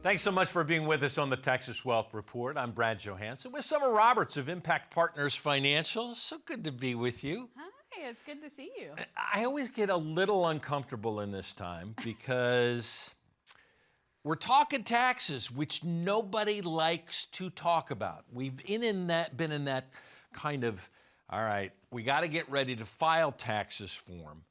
Thanks so much for being with us on the Texas Wealth Report. I'm Brad Johansson with Summer Roberts of Impact Partners Financial. So good to be with you. Hi, it's good to see you. I always get a little uncomfortable in this time because we're talking taxes, which nobody likes to talk about. We've been in that kind of, all right, we got to get ready to file taxes form.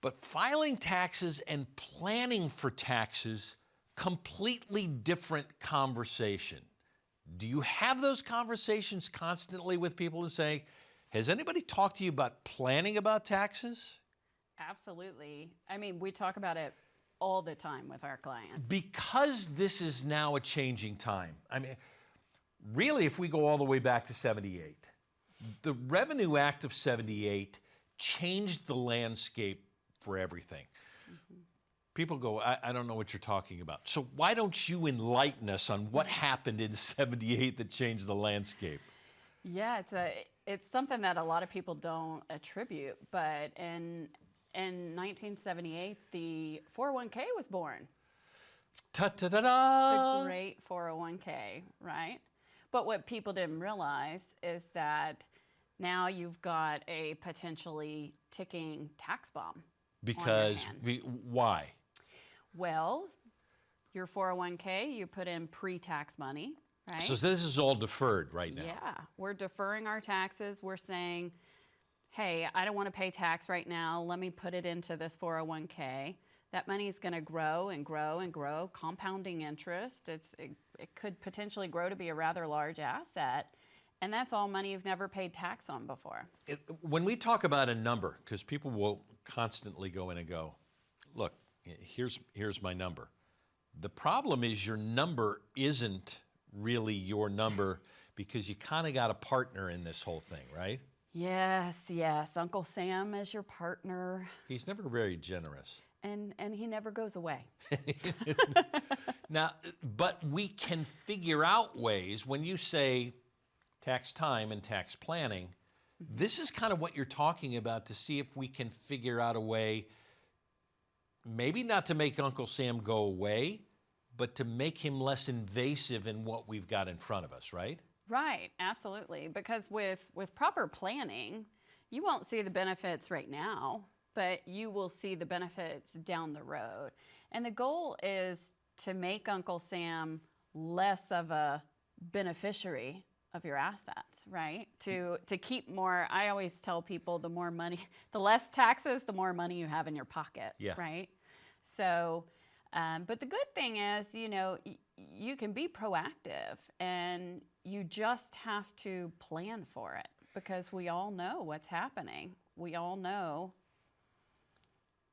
But filing taxes and planning for taxes, completely different conversation. Do you have those conversations constantly with people who say, has anybody talked to you about planning about taxes? Absolutely. I mean, we talk about it all the time with our clients. Because this is now a changing time. I mean, really, if we go all the way back to 78, the Revenue Act of 78 changed the landscape for everything. Mm-hmm. People go, I don't know what you're talking about. So why don't you enlighten us on what happened in 78 that changed the landscape? Yeah, it's something that a lot of people don't attribute, but in 1978, the 401k was born. Ta-ta-da-da! The great 401k, right? But what people didn't realize is that now you've got a potentially ticking tax bomb. Because why? Well, your 401k, you put in pre-tax money, right? So this is all deferred right now. Yeah, we're deferring our taxes. We're saying, hey, I don't want to pay tax right now. Let me put it into this 401k. That money is going to grow and grow and grow, compounding interest. It could potentially grow to be a rather large asset. And that's all money you've never paid tax on before. When we talk about a number, because people will constantly go in and go, look, here's my number. The problem is your number isn't really your number because you kind of got a partner in this whole thing, right? Yes. Uncle Sam is your partner. He's never very generous. And he never goes away. Now, but we can figure out ways when you say tax time and tax planning, this is kind of what you're talking about to see if we can figure out a way, maybe not to make Uncle Sam go away, but to make him less invasive in what we've got in front of us, right? Right, absolutely. Because with proper planning, you won't see the benefits right now, but you will see the benefits down the road. And the goal is to make Uncle Sam less of a beneficiary of your assets, right? To keep more, I always tell people the more money, the less taxes, the more money you have in your pocket, right? So, but the good thing is, you can be proactive and you just have to plan for it because we all know what's happening. We all know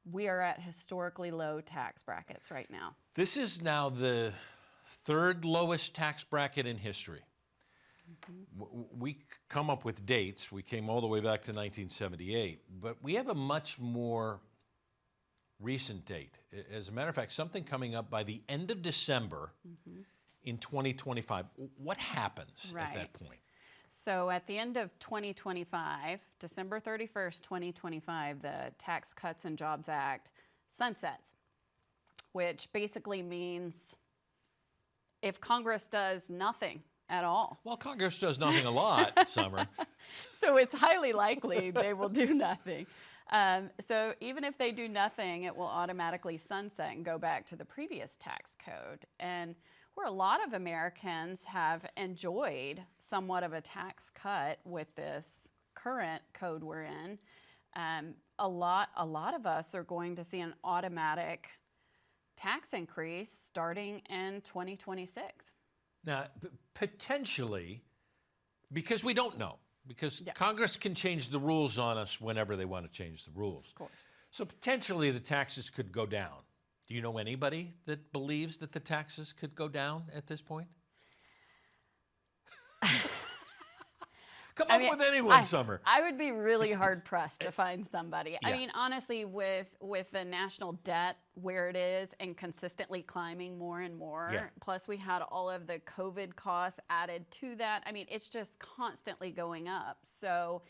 we are at historically low tax brackets right now. This is now the third lowest tax bracket in history. Mm-hmm. We come up with dates. We came all the way back to 1978, but we have a much more recent date. As a matter of fact, something coming up by the end of December in 2025. What happens at that point? So at the end of 2025, December 31st, 2025, the Tax Cuts and Jobs Act sunsets, which basically means if Congress does nothing at all. Well, Congress does nothing a lot, Summer. So it's highly likely they will do nothing. So even if they do nothing, it will automatically sunset and go back to the previous tax code. And where a lot of Americans have enjoyed somewhat of a tax cut with this current code we're in, a lot of us are going to see an automatic tax increase starting in 2026. Now, potentially, because we don't know, because Congress can change the rules on us whenever they want to change the rules. Of course. So potentially the taxes could go down. Do you know anybody that believes that the taxes could go down at this point? Come up with anyone, Summer. I would be really hard pressed to find somebody. Yeah. I mean, honestly, with the national debt where it is and consistently climbing more and more, plus we had all of the COVID costs added to that. I mean, it's just constantly going up. So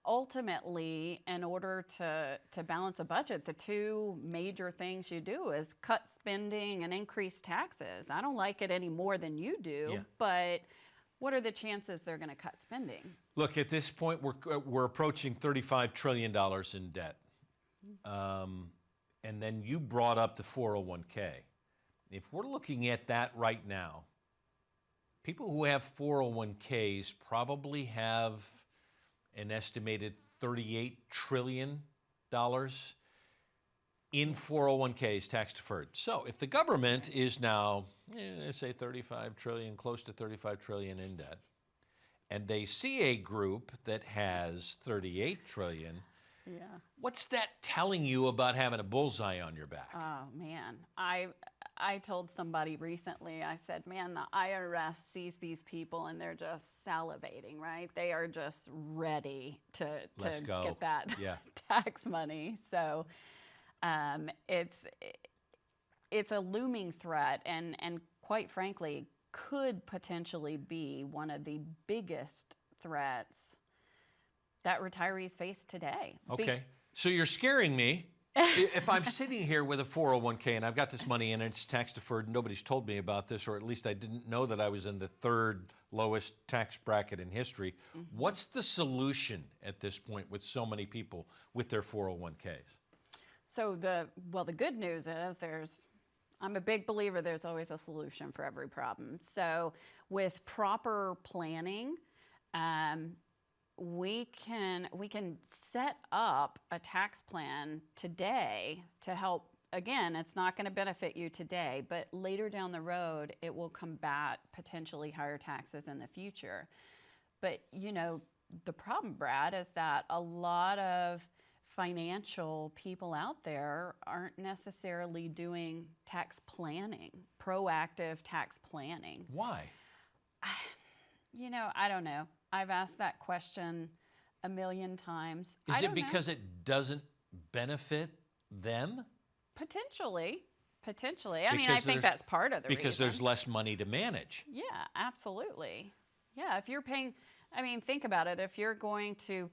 ultimately, in order to balance a budget, the two major things you do is cut spending and increase taxes. I don't like it any more than you do, Yeah. but what are the chances they're going to cut spending? Look, at this point, we're approaching $35 trillion in debt. And then you brought up the 401k. If we're looking at that right now, people who have 401ks probably have an estimated $38 trillion in 401ks tax deferred. So if the government is now, say 35 trillion, close to 35 trillion in debt, and they see a group that has 38 trillion, Yeah. what's that telling you about having a bullseye on your back? Oh man, I told somebody recently. I said, man, the IRS sees these people and they're just salivating, right? They are just ready to Let's go. get that Yeah. tax money. So it's a looming threat, and quite frankly, could potentially be one of the biggest threats that retirees face today. Okay. So you're scaring me. If I'm sitting here with a 401k and I've got this money and it's tax deferred, nobody's told me about this, or at least I didn't know that I was in the third lowest tax bracket in history. What's the solution at this point with so many people with their 401ks? So the good news is I'm a big believer there's always a solution for every problem. So with proper planning, we can set up a tax plan today to help. Again, it's not going to benefit you today, but later down the road, it will combat potentially higher taxes in the future. But the problem, Brad, is that a lot of financial people out there aren't necessarily doing tax planning, proactive tax planning. Why? I don't know. I've asked that question a million times. Is it because it doesn't benefit them? Potentially. I mean, I think that's part of the reason. Because there's less money to manage. Yeah, absolutely. Yeah, if you're paying, think about it. If you're going to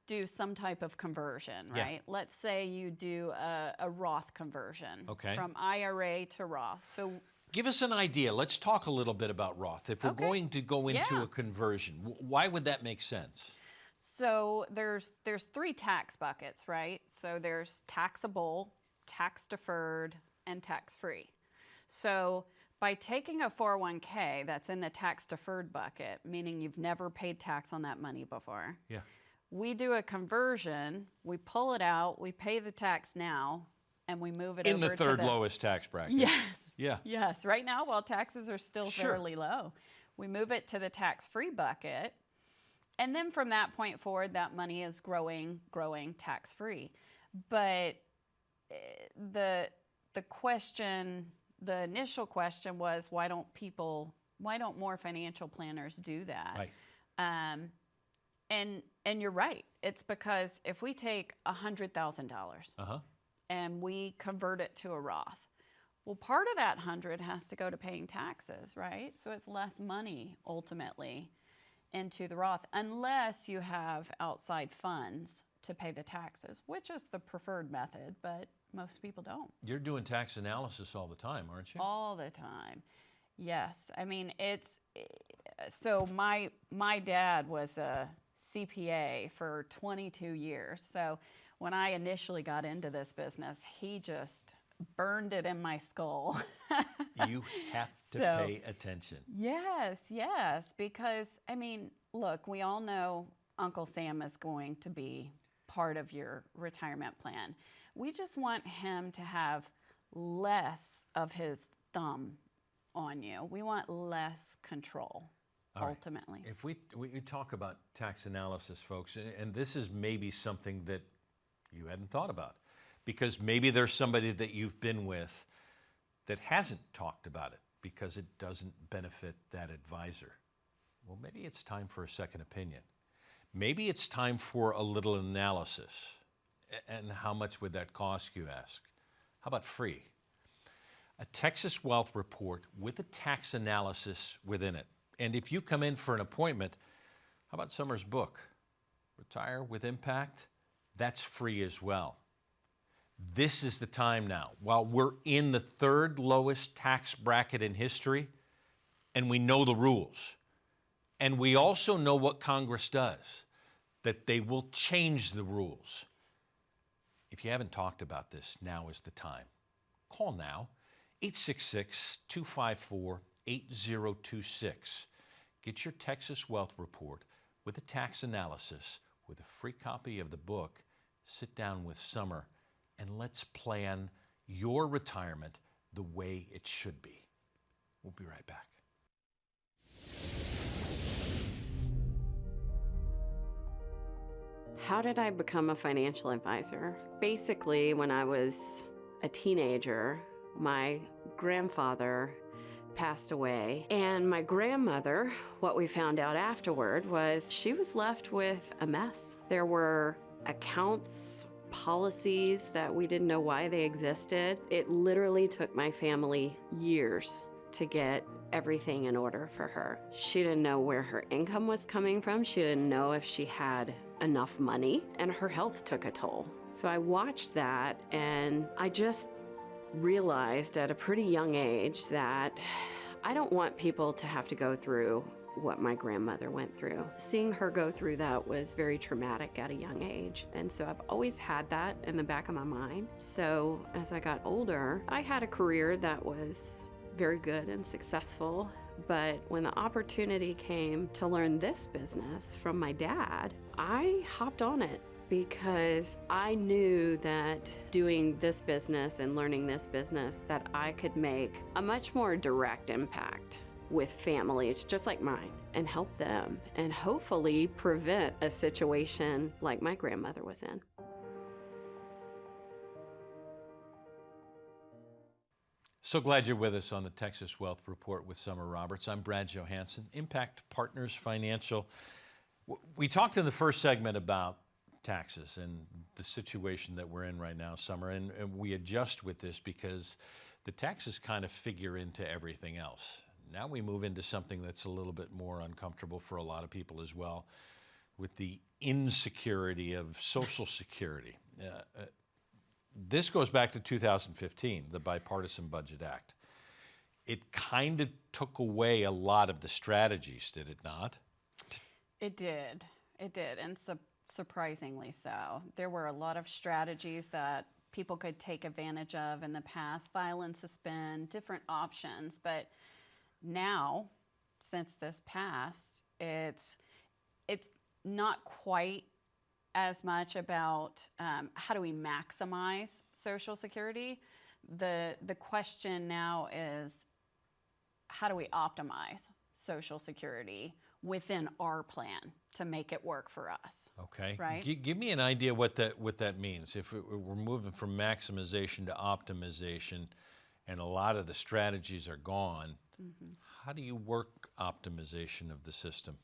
do some type of conversion, right? Yeah. Let's say you do a Roth conversion from IRA to Roth. So give us an idea. Let's talk a little bit about Roth. If we're going to go into a conversion, why would that make sense? So there's three tax buckets, right? So there's taxable, tax deferred, and tax free. So by taking a 401k that's in the tax deferred bucket, meaning you've never paid tax on that money before. Yeah. We do a conversion, we pull it out, we pay the tax now, and we move it over to in the third lowest tax bracket. Yes. Yeah. Yes. Right now, while taxes are still fairly low, we move it to the tax-free bucket. And then from that point forward, that money is growing tax-free. But the initial question was, why don't more financial planners do that? Right. And you're right. It's because if we take $100,000 and we convert it to a Roth, well, part of that 100 has to go to paying taxes, right? So it's less money ultimately into the Roth, unless you have outside funds to pay the taxes, which is the preferred method, but most people don't. You're doing tax analysis all the time, aren't you? All the time. Yes. I mean, so my dad was a CPA for 22 years. So when I initially got into this business, he just burned it in my skull. You have to pay attention. Yes, because, look, we all know Uncle Sam is going to be part of your retirement plan. We just want him to have less of his thumb on you. We want less control. Ultimately. If we talk about tax analysis, folks, and this is maybe something that you hadn't thought about, because maybe there's somebody that you've been with that hasn't talked about it because it doesn't benefit that advisor. Well, maybe it's time for a second opinion. Maybe it's time for a little analysis. And how much would that cost, you ask? How about free? A Texas Wealth Report with a tax analysis within it. And if you come in for an appointment, how about Summer's book? Retire with impact, that's free as well. This is the time now. While we're in the third lowest tax bracket in history, and we know the rules, and we also know what Congress does, that they will change the rules. If you haven't talked about this, now is the time. Call now, 866-254-8026. Get your Texas Wealth Report with a tax analysis, with a free copy of the book. Sit down with Summer and let's plan your retirement the way it should be. We'll be right back. How did I become a financial advisor? Basically, when I was a teenager, my grandfather passed away, and my grandmother, what we found out afterward was she was left with a mess. There were accounts, policies that we didn't know why they existed. It literally took my family years to get everything in order for her. She didn't know where her income was coming from. She didn't know if she had enough money, and her health took a toll. So I watched that, and I just realized at a pretty young age that I don't want people to have to go through what my grandmother went through. Seeing her go through that was very traumatic at a young age. And so I've always had that in the back of my mind. So as I got older, I had a career that was very good and successful. But when the opportunity came to learn this business from my dad, I hopped on it because I knew that doing this business and learning this business, that I could make a much more direct impact with families just like mine and help them and hopefully prevent a situation like my grandmother was in. So glad you're with us on the Texas Wealth Report with Summer Roberts. I'm Brad Johansson, Impact Partners Financial. We talked in the first segment about taxes and the situation that we're in right now, Summer, and we adjust with this because the taxes kind of figure into everything else. Now we move into something that's a little bit more uncomfortable for a lot of people as well, with the insecurity of Social Security. This goes back to 2015, the Bipartisan Budget Act. It kind of took away a lot of the strategies, did it not? It did. It did, and surprisingly so. There were a lot of strategies that people could take advantage of in the past, file and suspend, different options. But now, since this passed, it's not quite as much about how do we maximize Social Security. The question now is, how do we optimize Social Security within our plan to make it work for us? Okay. Right? Give me an idea what that means. If we're moving from maximization to optimization and a lot of the strategies are gone, how do you work optimization of the system?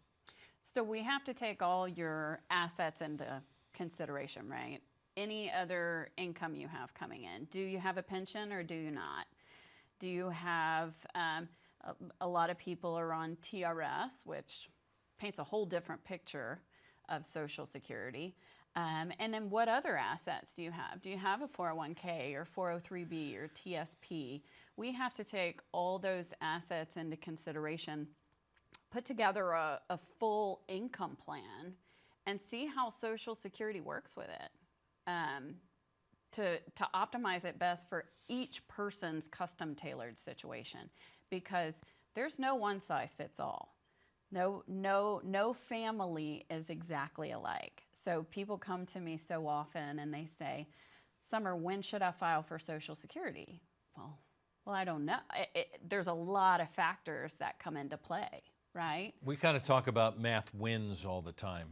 So we have to take all your assets into consideration, right? Any other income you have coming in. Do you have a pension or do you not? Do you have, a lot of people are on TRS, which paints a whole different picture of Social Security. And then what other assets do you have? Do you have a 401k or 403b or TSP? We have to take all those assets into consideration, put together a full income plan, and see how Social Security works with it to optimize it best for each person's custom tailored situation, because there's no one size fits all. No family is exactly alike. So people come to me so often and they say, Summer, when should I file for Social Security? Well, I don't know. There's a lot of factors that come into play, right? We kind of talk about math wins all the time.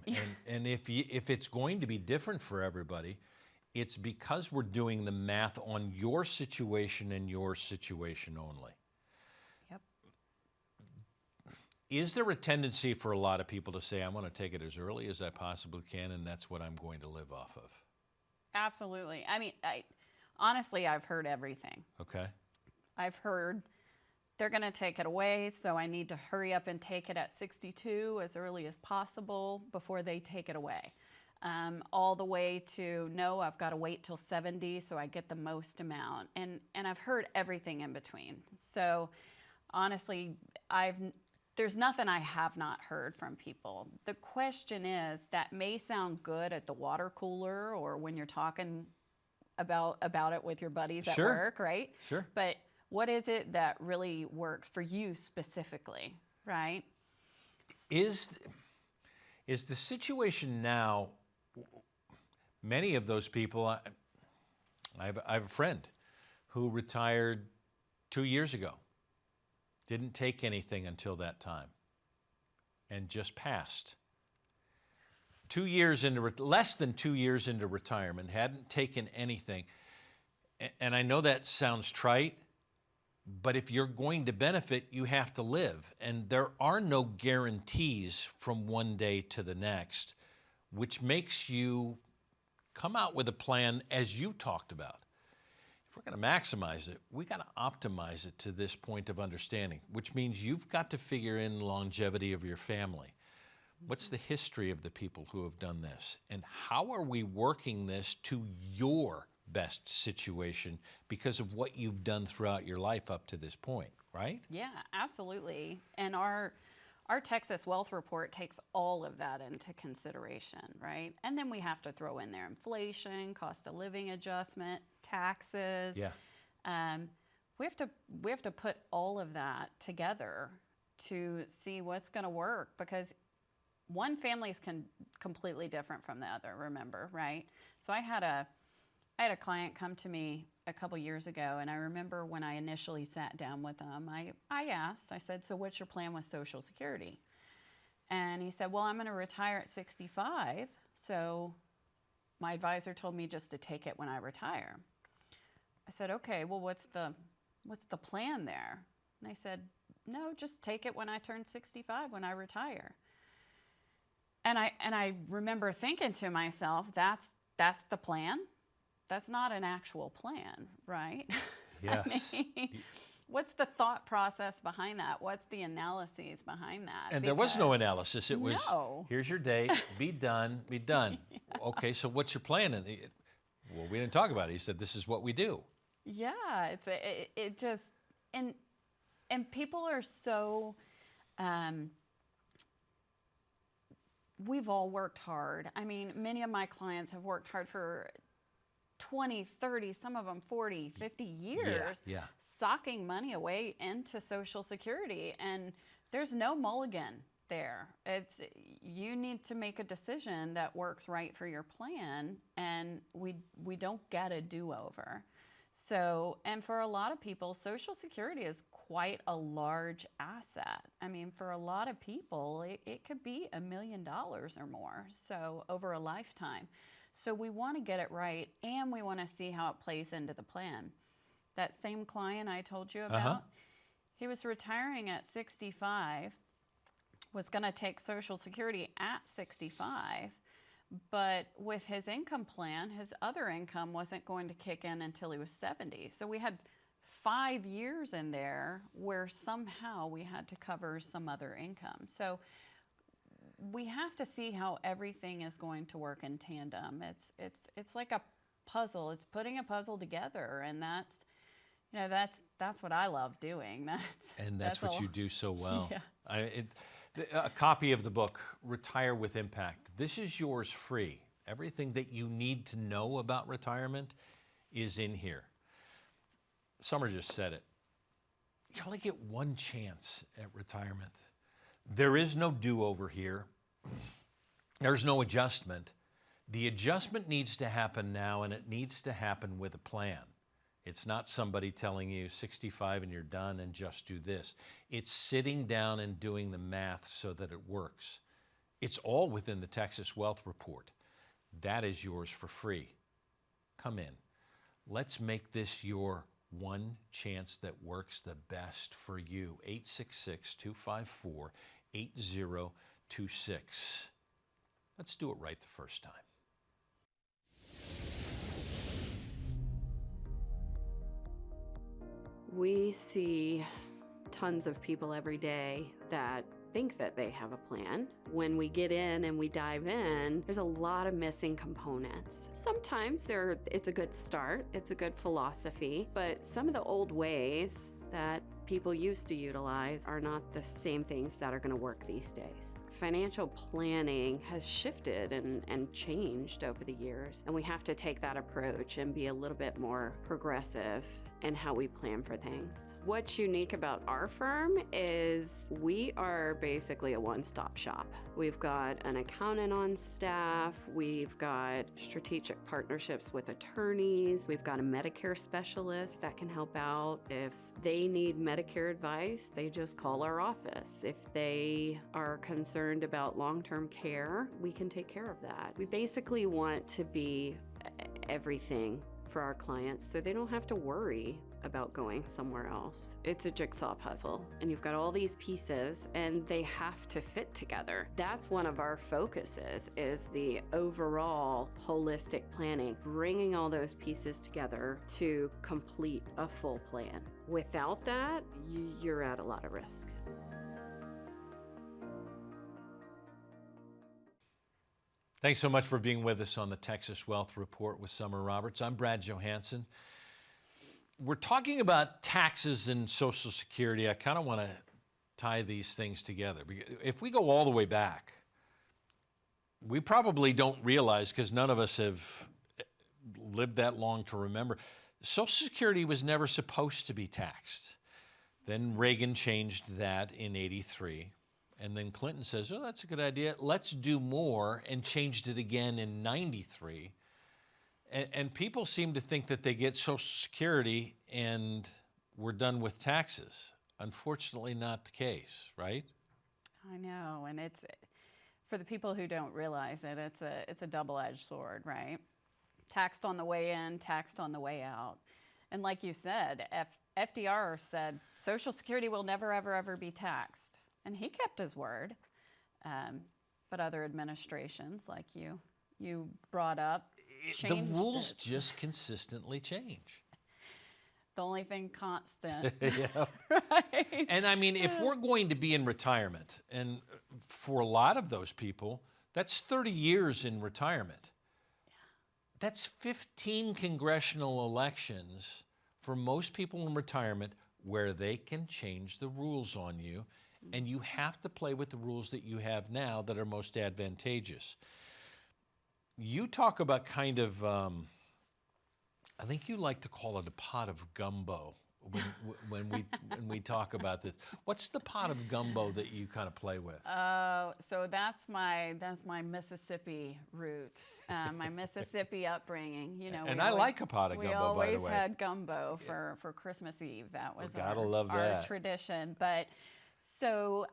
And if it's going to be different for everybody, it's because we're doing the math on your situation and your situation only. Yep. Is there a tendency for a lot of people to say, I'm going to take it as early as I possibly can, and that's what I'm going to live off of? Absolutely. I mean, honestly, I've heard everything. Okay. I've heard they're going to take it away, so I need to hurry up and take it at 62 as early as possible before they take it away. all the way to no, I've got to wait till 70 so I get the most amount. And I've heard everything in between. So honestly, there's nothing I have not heard from people. The question is, that may sound good at the water cooler or when you're talking about it with your buddies at Sure. work, right? Sure. But what is it that really works for you specifically, right? Is the situation now, many of those people, I have a friend who retired 2 years ago, didn't take anything until that time, and just passed. 2 years into, less than 2 years into retirement, hadn't taken anything. And I know that sounds trite, but if you're going to benefit, you have to live. And there are no guarantees from one day to the next, which makes you come out with a plan as you talked about. If we're going to maximize it, we got to optimize it to this point of understanding, which means you've got to figure in the longevity of your family. What's the history of the people who have done this? And how are we working this to your best situation because of what you've done throughout your life up to this point, right? Yeah, absolutely. And our Texas Wealth Report takes all of that into consideration, right? And then we have to throw in there inflation, cost of living adjustment, taxes. Yeah. We have to put all of that together to see what's going to work, because one family is completely different from the other, remember, right? So I had a client come to me a couple years ago, and I remember when I initially sat down with him, I asked, I said, so what's your plan with Social Security? And he said, well, I'm going to retire at 65, so my advisor told me just to take it when I retire. I said, okay, well, what's the plan there? And they said, no, just take it when I turn 65, when I retire. And I remember thinking to myself, that's the plan? That's not an actual plan, right? Yes. I mean, what's the thought process behind that? What's the analyses behind that? And there was no analysis. It was, No. here's your date, be done, be done. Yeah. Okay, so what's your plan? And well, we didn't talk about it. He said, this is what we do. Yeah, it just, and people are so, we've all worked hard. I mean, many of my clients have worked hard for 20, 30, some of them 40, 50 years, yeah. socking money away into Social Security. And there's no mulligan there. You need to make a decision that works right for your plan, and we don't get a do-over. So, and for a lot of people, Social Security is quite a large asset. I mean, for a lot of people, it could be $1 million or more, so over a lifetime. So we want to get it right, and we want to see how it plays into the plan. That same client I told you about, he was retiring at 65, was going to take Social Security at 65, but with his income plan, his other income wasn't going to kick in until he was 70. So we had 5 years in there where somehow we had to cover some other income. So we have to see how everything is going to work in tandem. It's like a puzzle. It's putting a puzzle together, and that's what I love doing. That's what you do so well. Yeah. A copy of the book, Retire with Impact. This is yours free. Everything that you need to know about retirement is in here. Summer just said it. You only get one chance at retirement. There is no do-over here. There's no adjustment. The adjustment needs to happen now, and it needs to happen with a plan. It's not somebody telling you 65 and you're done and just do this. It's sitting down and doing the math so that it works. It's all within the Texas Wealth Report. That is yours for free. Come in. Let's make this your one chance that works the best for you. 866-254-8026. Let's do it right the first time. We see tons of people every day that think that they have a plan. When we get in and we dive in, there's a lot of missing components. Sometimes it's a good start, it's a good philosophy, but some of the old ways that people used to utilize are not the same things that are going to work these days. Financial planning has shifted and changed over the years, and we have to take that approach and be a little bit more progressive in how we plan for things. What's unique about our firm is we are basically a one-stop shop. We've got an accountant on staff, we've got strategic partnerships with attorneys, we've got a Medicare specialist that can help out. If they need Medicare advice, they just call our office. If they are concerned about long-term care, we can take care of that. We basically want to be everything for our clients so they don't have to worry about going somewhere else. It's a jigsaw puzzle, and you've got all these pieces and they have to fit together. That's one of our focuses, is the overall holistic planning, bringing all those pieces together to complete a full plan. Without that, you're at a lot of risk. Thanks so much for being with us on the Texas Wealth Report with Summer Roberts. I'm Brad Johansson. We're talking about taxes and Social Security. I kind of want to tie these things together. If we go all the way back, we probably don't realize, because none of us have lived that long to remember, Social Security was never supposed to be taxed. Then Reagan changed that in '83. And then Clinton says, oh, that's a good idea. Let's do more, and changed it again in '93. And people seem to think that they get Social Security and we're done with taxes. Unfortunately, not the case, right? I know, and it's, for the people who don't realize it, it's a double-edged sword, right? Taxed on the way in, taxed on the way out. And like you said, FDR said Social Security will never, ever, ever be taxed. And he kept his word. But other administrations, like you brought up, changed the rules it. just consistently change. The only thing constant. Yeah. Right? And I mean, if we're going to be in retirement, and for a lot of those people, that's 30 years in retirement. Yeah. That's 15 congressional elections for most people in retirement where they can change the rules on you. And you have to play with the rules that you have now that are most advantageous. You talk about kind of, I think you like to call it a pot of gumbo when we talk about this. What's the pot of gumbo that you kind of play with? So that's my Mississippi roots, my Mississippi upbringing. You know, and I like a pot of gumbo, by the way. We always had gumbo for Christmas Eve. That was our tradition. But so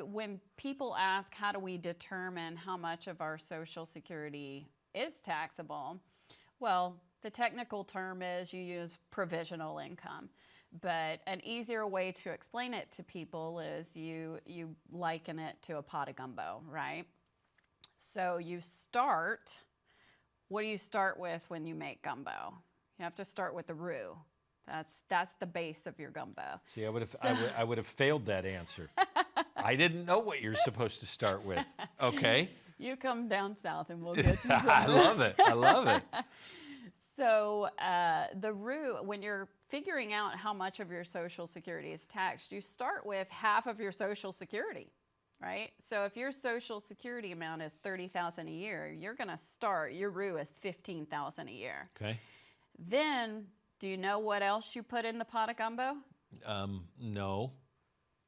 when people ask how do we determine how much of our Social Security is taxable, well, the technical term is you use provisional income. But an easier way to explain it to people is you liken it to a pot of gumbo, right? So what do you start with when you make gumbo? You have to start with the roux. That's the base of your gumbo. See, I would have failed that answer. I didn't know what you're supposed to start with. Okay. You come down south and we'll get you some. I love it. I love it. So the roux, when you're figuring out how much of your Social Security is taxed, you start with half of your Social Security, right? So if your Social Security amount is $30,000 a year, you're going to start your roux as $15,000 a year. Okay. Then, do you know what else you put in the pot of gumbo? No.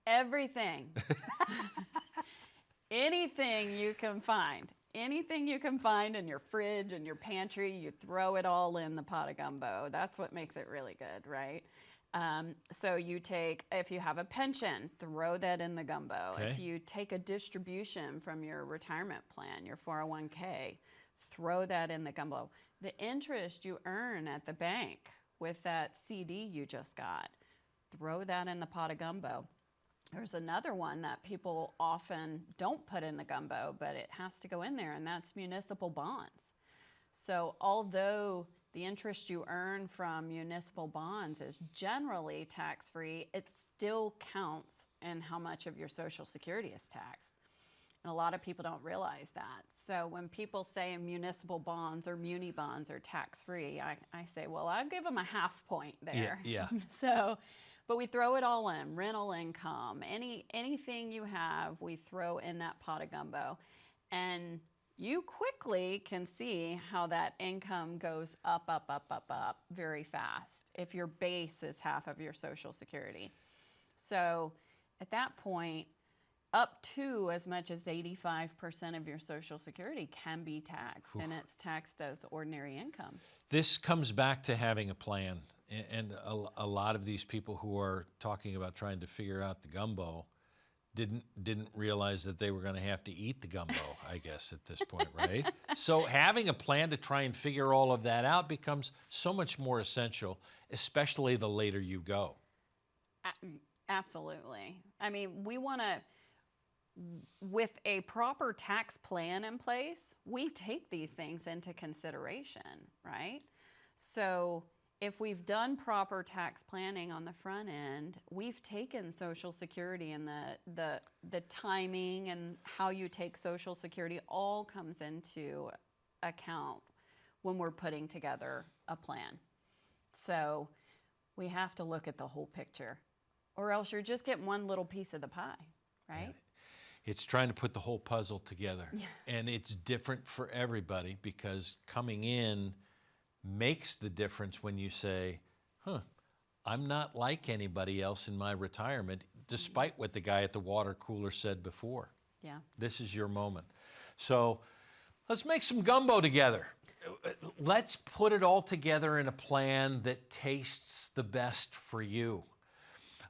Everything. Anything you can find. Anything you can find in your fridge and your pantry, you throw it all in the pot of gumbo. That's what makes it really good, right? So if you have a pension, throw that in the gumbo. Okay. If you take a distribution from your retirement plan, your 401k, throw that in the gumbo. The interest you earn at the bank with that CD you just got, throw that in the pot of gumbo. There's another one that people often don't put in the gumbo, but it has to go in there, and that's municipal bonds. So although the interest you earn from municipal bonds is generally tax-free, it still counts and how much of your Social Security is taxed. And a lot of people don't realize that. So when people say municipal bonds or muni bonds are tax-free, I say, well, I'll give them a half point there. Yeah. So, but we throw it all in, rental income, anything you have, we throw in that pot of gumbo. And you quickly can see how that income goes up very fast if your base is half of your Social Security. So at that point, up to as much as 85% of your Social Security can be taxed, and it's taxed as ordinary income. This comes back to having a plan. And a lot of these people who are talking about trying to figure out the gumbo didn't realize that they were going to have to eat the gumbo, I guess, at this point, right? So having a plan to try and figure all of that out becomes so much more essential, especially the later you go. Absolutely. I mean, we want to, with a proper tax plan in place, we take these things into consideration, right? So if we've done proper tax planning on the front end, we've taken Social Security, and the timing and how you take Social Security all comes into account when we're putting together a plan. So we have to look at the whole picture, or else you're just getting one little piece of the pie, right? Yeah. It's trying to put the whole puzzle together. Yeah. And it's different for everybody, because coming in makes the difference when you say, I'm not like anybody else in my retirement, despite what the guy at the water cooler said before. Yeah. This is your moment. So let's make some gumbo together. Let's put it all together in a plan that tastes the best for you.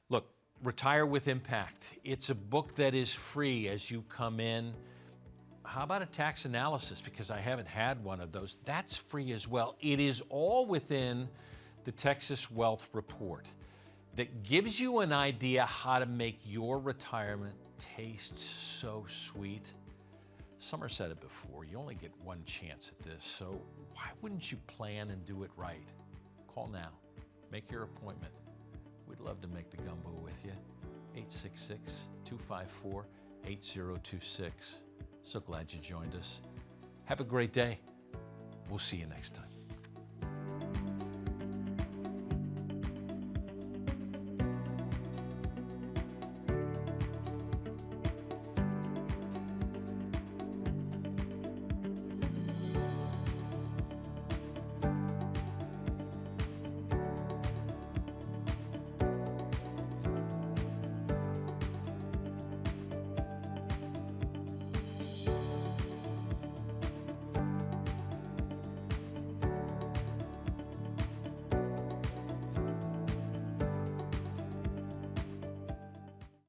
Look, Retire with Impact. It's a book that is free as you come in. How about a tax analysis? Because I haven't had one of those. That's free as well. It is all within the Texas Wealth Report that gives you an idea how to make your retirement taste so sweet. Summer said it before, you only get one chance at this, so why wouldn't you plan and do it right? Call now. Make your appointment. We'd love to make the gumbo with you. 866-254-8026. So glad you joined us. Have a great day. We'll see you next time.